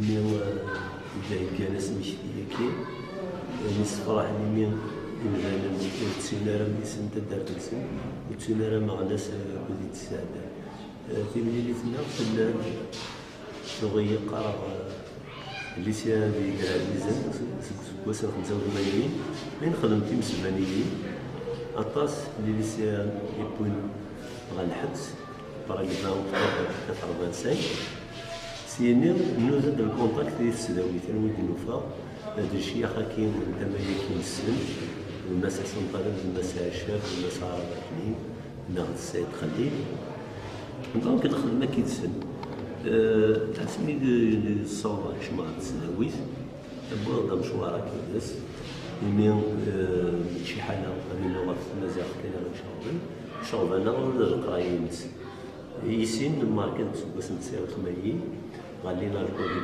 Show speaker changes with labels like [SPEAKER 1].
[SPEAKER 1] مي جاي سميتي كي نصفراح مي مثلا تسينارا ميسن تدار تسن وتسينارا مع ناس بدي تساعد في مليلتنا في لغية قرا الليسيان ديال العزيزان سكواسا 85 من خدمتي مسبانيين أطاس الليسيان يكون غا الحبس برا البنك 85 سيني نوزد الكونتاكت ديال السداويت انا ولد نوفا هذا الشيء كاين تمايا كاين السن الناس سنطلب الناس عشاف الناس عارفين ناخذ السيد خليل دونك الخدمه كيتسن تعسني الصوره شمع السداويت بوضع مشوارا كيدس من شي حاله من لغه المزاق كاين غنشغل شغل انا القرايه يسين الماركه باش 89 غالينا الكودي